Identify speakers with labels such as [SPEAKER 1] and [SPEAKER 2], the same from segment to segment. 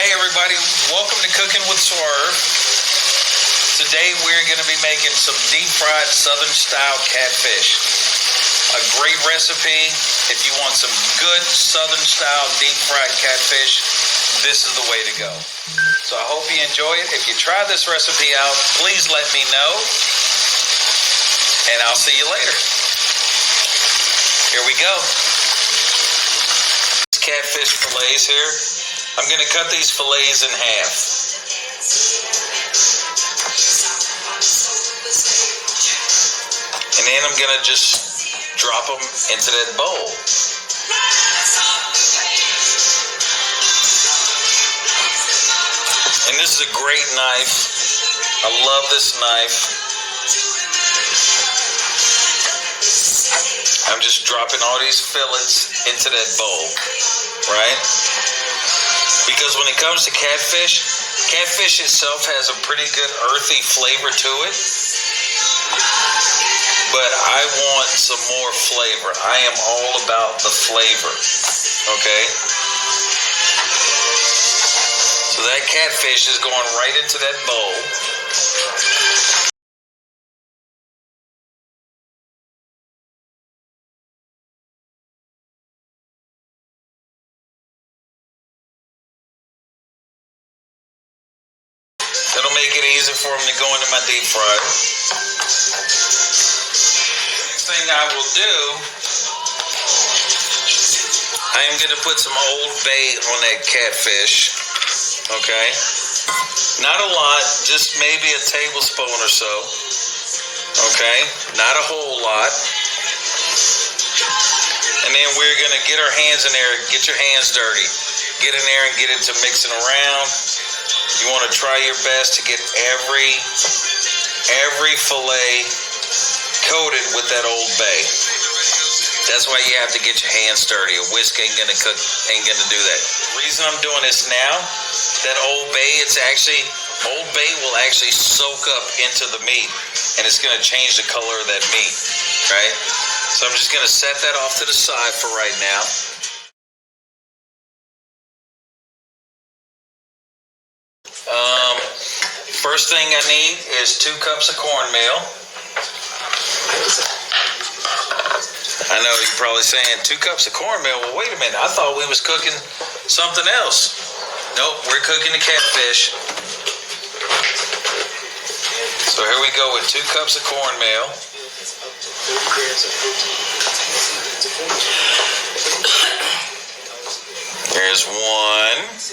[SPEAKER 1] Hey everybody, welcome to Cooking with Swirvn. Today we're going to be making some deep fried southern style catfish. A great recipe. If you want some good southern style deep fried catfish, this is the way to go. So I hope you enjoy it. If you try this recipe out, please let me know. And I'll see you later. Here we go. Catfish fillets here. I'm going to cut these fillets in half. And then I'm going to just drop them into that bowl. And this is a great knife. I love this knife. I'm just dropping all these fillets into that bowl, right? Because when it comes to catfish, catfish itself has a pretty good earthy flavor to it. But I want some more flavor. I am all about the flavor, okay? So that catfish is going right into that bowl. That'll make it easy for them to go into my deep fryer. Next thing I will do, I am going to put some Old Bay on that catfish. Okay? Not a lot, just maybe a tablespoon or so. Okay? Not a whole lot. And then we're going to get our hands in there. Get your hands dirty. Get in there and get into mixing around. You want to try your best to get every fillet coated with that Old Bay. That's why you have to get your hands dirty. A whisk ain't gonna do that. The reason I'm doing this now, that Old Bay will actually soak up into the meat, and it's gonna change the color of that meat, right? So I'm just gonna set that off to the side for right now. First thing I need is 2 cups of cornmeal. I know you're probably saying 2 cups of cornmeal. Well, wait a minute. I thought we was cooking something else. Nope, we're cooking the catfish. So here we go with 2 cups of cornmeal. There's 1.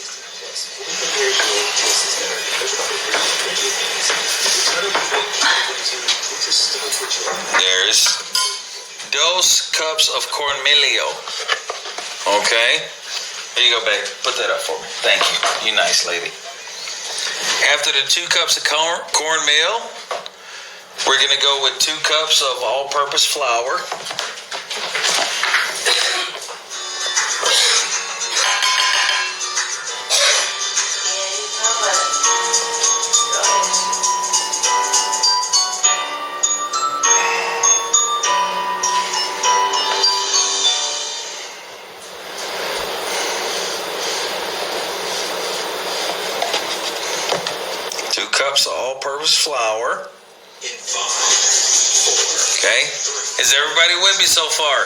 [SPEAKER 1] There's 2 cups of cornmeal. Okay. Here you go, babe. Put that up for me. Thank you. You nice lady. After the 2 cups of cornmeal, we're going to go with 2 cups of all-purpose flour. Cups of all-purpose flour. Okay, is everybody with me so far?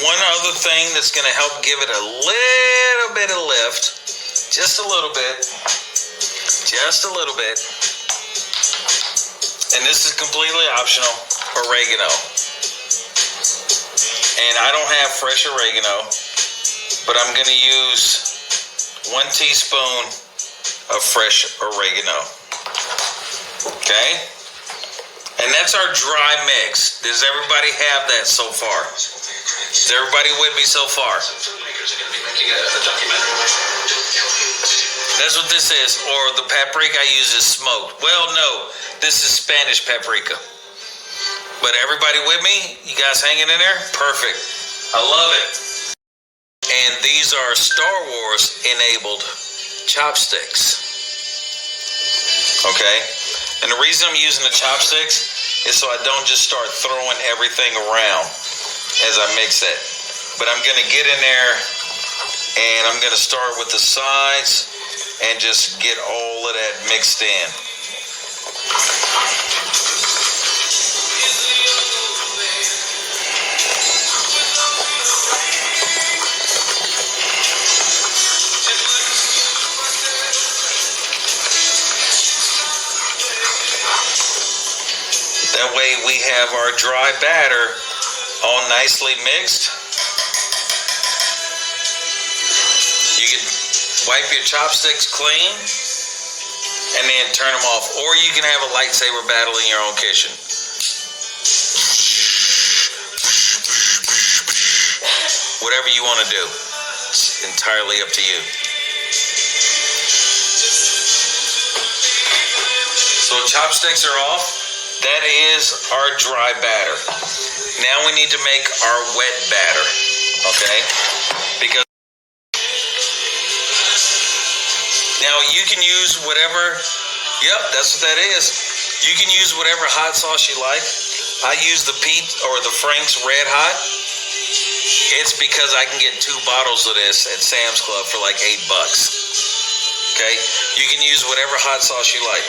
[SPEAKER 1] one other thing that's going to help give it a little bit of lift, just a little bit, and this is completely optional, oregano. And I don't have fresh oregano, but I'm going to use 1 teaspoon of fresh oregano. Okay? And that's our dry mix. Does everybody have that so far? Is everybody with me so far? That's what this is. Or the paprika I use is smoked. Well, no. This is Spanish paprika. But everybody with me? You guys hanging in there? Perfect. I love it. And these are Star Wars enabled chopsticks. Okay? And the reason I'm using the chopsticks is so I don't just start throwing everything around as I mix it. But I'm going to get in there and I'm going to start with the sides and just get all of that mixed in. That way we have our dry batter all nicely mixed. You can wipe your chopsticks clean and then turn them off. Or you can have a lightsaber battle in your own kitchen. Whatever you want to do. It's entirely up to you. So chopsticks are off. That is our dry batter. Now we need to make our wet batter, okay? Because now you can use whatever, yep, that's what that is. You can use whatever hot sauce you like. I use the Pete or the Frank's Red Hot. It's because I can get 2 bottles of this at Sam's Club for like $8. Okay? You can use whatever hot sauce you like.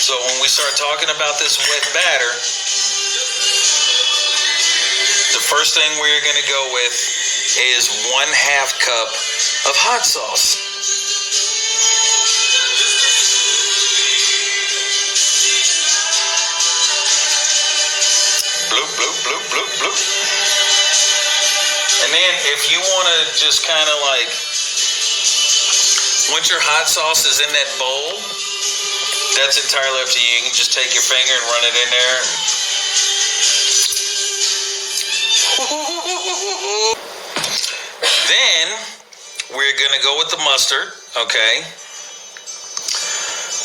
[SPEAKER 1] So when we start talking about this wet batter, the first thing we're going to go with is 1/2 cup of hot sauce. Bloop, bloop, bloop, bloop, bloop. And then if you want to just kind of like, once your hot sauce is in that bowl, that's entirely up to you. You can just take your finger and run it in there. Then we're going to go with the mustard, okay?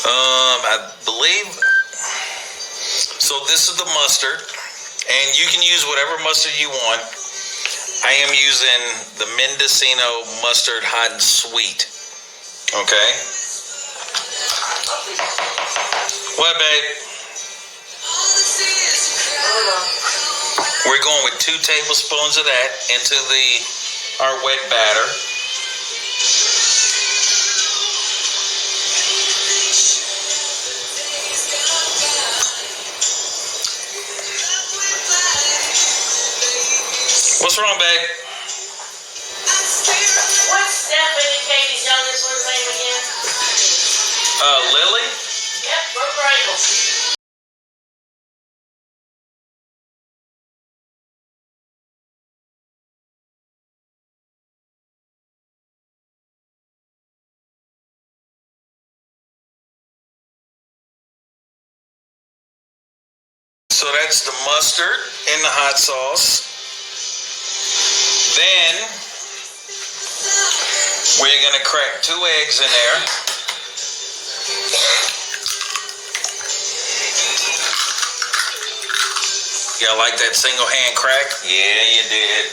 [SPEAKER 1] I believe, so this is the mustard, and you can use whatever mustard you want. I am using the Mendocino mustard hot and sweet, okay? What, babe? We're going with 2 tablespoons of that into our wet batter. What's wrong, babe?
[SPEAKER 2] What's Stephanie Katie's youngest one's name again?
[SPEAKER 1] Lily?
[SPEAKER 2] Yep, broke her ankle.
[SPEAKER 1] So that's the mustard and the hot sauce. Then we're going to crack 2 eggs in there. Y'all like that single hand crack? Yeah, you did.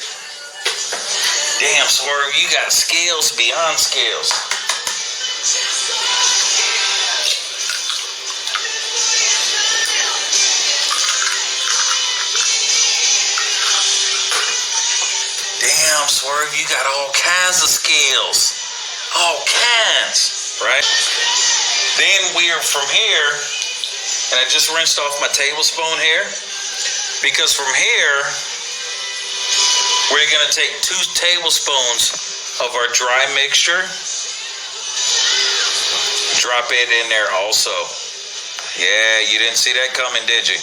[SPEAKER 1] Damn, Swirvn, you got skills beyond skills. Damn, Swirvn, you got all kinds of skills. All kinds, right? Then we are from here, and I just rinsed off my tablespoon here, because from here, We're going to take 2 tablespoons of our dry mixture. Drop it in there also. Yeah, you didn't see that coming, did you?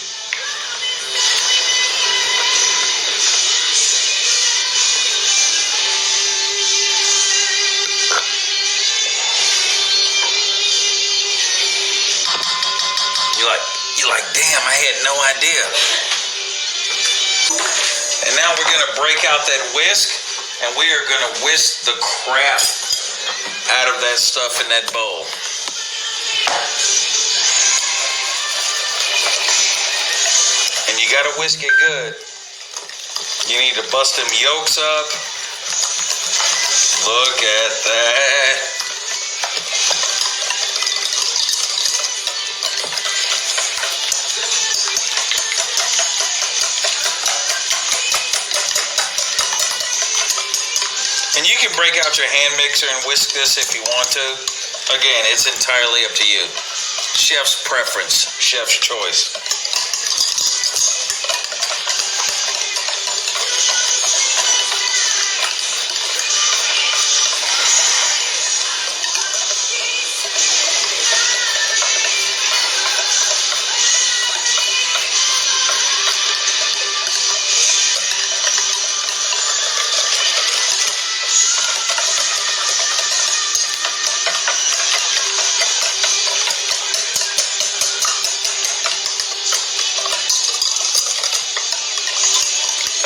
[SPEAKER 1] You're like, damn, I had no idea. And now we're going to break out that whisk, and we are going to whisk the crap out of that stuff in that bowl. And you got to whisk it good. You need to bust them yolks up. Look at that. And you can break out your hand mixer and whisk this if you want to. Again, it's entirely up to you. Chef's preference, chef's choice.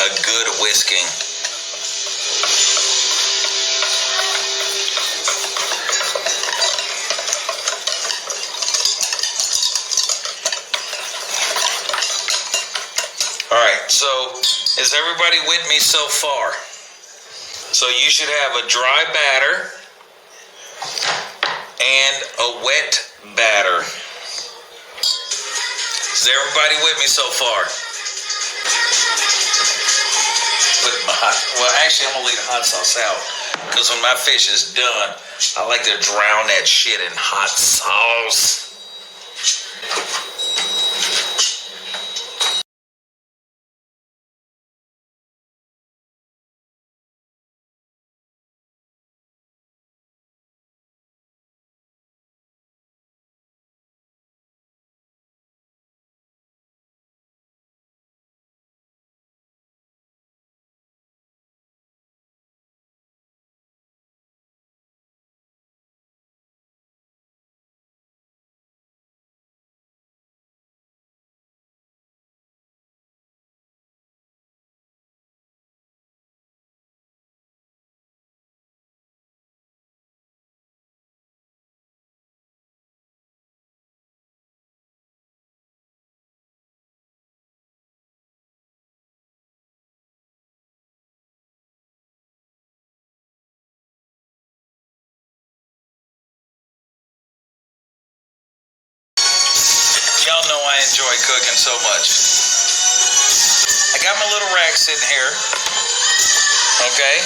[SPEAKER 1] A good whisking. All right, so is everybody with me so far? So you should have a dry batter and a wet batter. Is everybody with me so far? Well, actually, I'm gonna leave the hot sauce out because when my fish is done, I like to drown that shit in hot sauce. Y'all know I enjoy cooking so much. I got my little rack sitting here. Okay?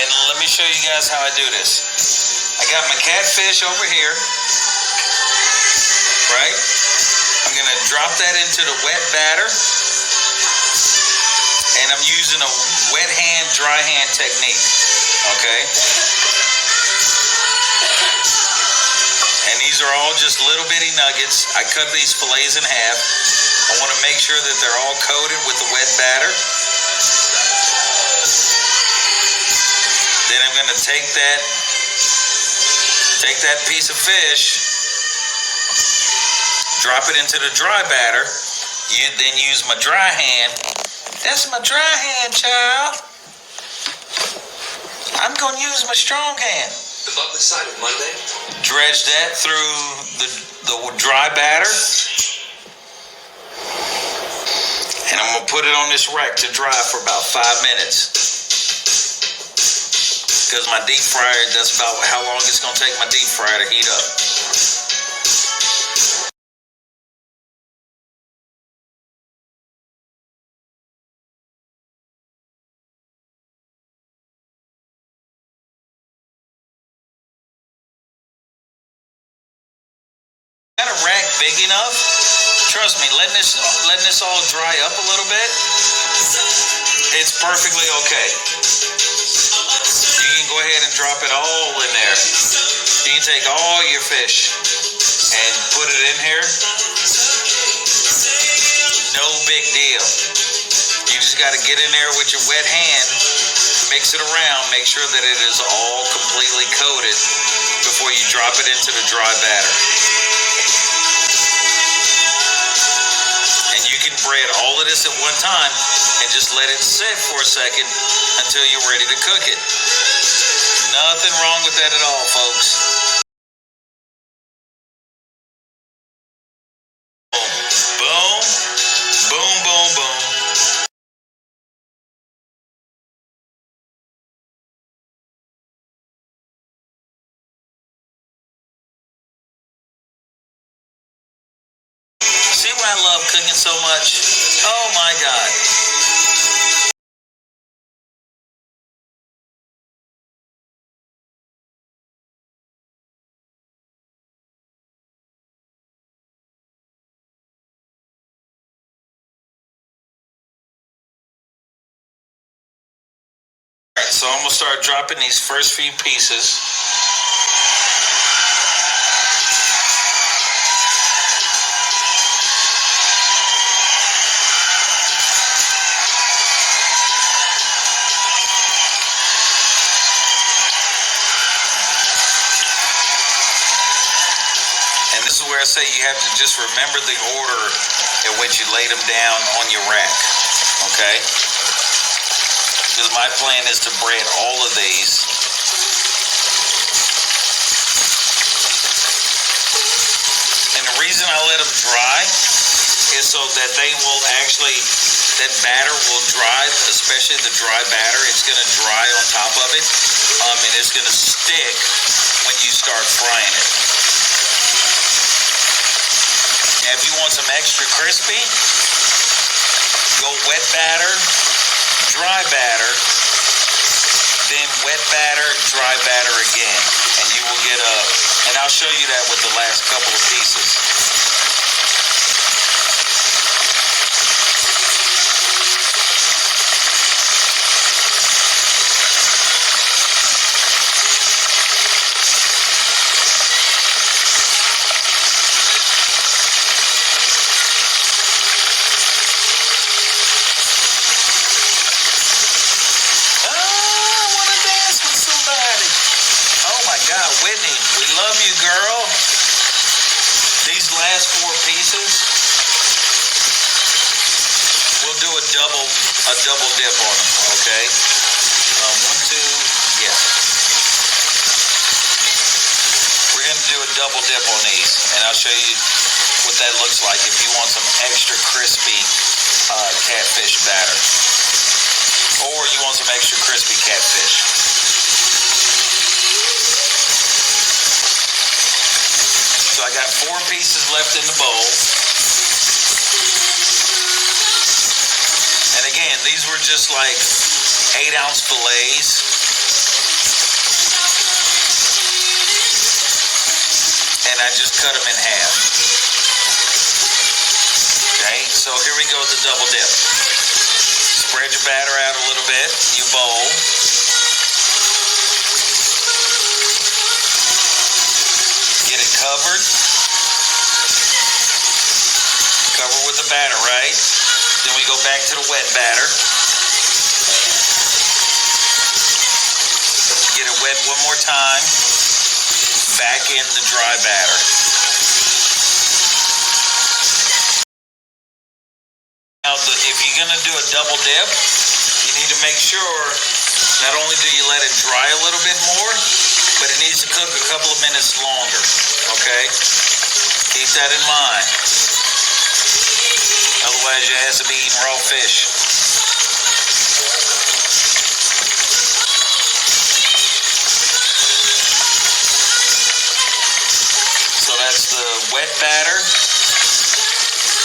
[SPEAKER 1] And let me show you guys how I do this. I got my catfish over here. Right? I'm going to drop that into the wet batter. And I'm using a wet hand, dry hand technique. Okay? And these are all just little bitty nuggets. I cut these fillets in half. I want to make sure that they're all coated with the wet batter. Then I'm going to take that piece of fish, drop it into the dry batter. You then use my dry hand. That's my dry hand, child. I'm going to use my strong hand.
[SPEAKER 3] The Buckley side of Monday.
[SPEAKER 1] Dredge that through the dry batter. And I'm going to put it on this rack to dry for about 5 minutes. Because my deep fryer, that's about how long it's going to take my deep fryer to heat up. Got a rack big enough? Trust me, letting this all dry up a little bit. It's perfectly okay. You can go ahead and drop it all in there. You can take all your fish and put it in here. No big deal. You just got to get in there with your wet hand, mix it around, make sure that it is all completely coated before you drop it into the dry batter. And you can braid all of this at one time and just let it sit for a second until you're ready to cook it. Nothing wrong with that at all, folks. Boom, boom, boom, boom. See why I love cooking so much? Oh my God. Alright, so I'm gonna start dropping these first few pieces. And this is where I say you have to just remember the order in which you lay them down on your rack, okay? Because my plan is to braid all of these. And the reason I let them dry is so that they will actually, that batter will dry, especially the dry batter. It's going to dry on top of it, and it's going to stick when you start frying it. Now, if you want some extra crispy, go wet batter, dry batter, then wet batter, dry batter again. And you will get and I'll show you that with the last couple of pieces. Whitney, we love you, girl. These last four pieces, we'll do a double dip on them, okay? 1, 2, yeah. We're gonna do a double dip on these, and I'll show you what that looks like if you want some extra crispy catfish batter, or you want some extra crispy catfish. So I got 4 pieces left in the bowl. And again, these were just like 8-ounce fillets. And I just cut them in half. Okay, so here we go with the double dip. Spread your batter out a little bit in your bowl. Get it covered. Cover with the batter, right? Then we go back to the wet batter. Get it wet one more time. Back in the dry batter. Now, if you're going to do a double dip, you need to make sure not only do you let it dry a little bit more, but it needs to cook a couple of minutes longer, okay? Keep that in mind. Otherwise, your ass will be eating raw fish. So that's the wet batter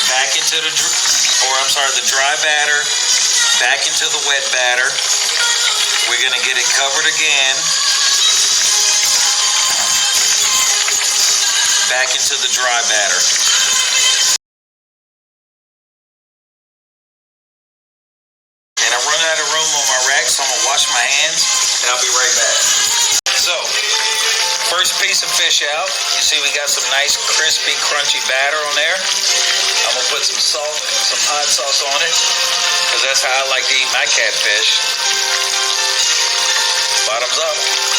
[SPEAKER 1] back into the, the dry batter back into the wet batter. We're going to get it covered again. Back into the dry batter. And I run out of piece of fish out. You see we got some nice crispy, crunchy batter on there. I'm gonna put some salt, some hot sauce on it, because that's how I like to eat my catfish. Bottoms up.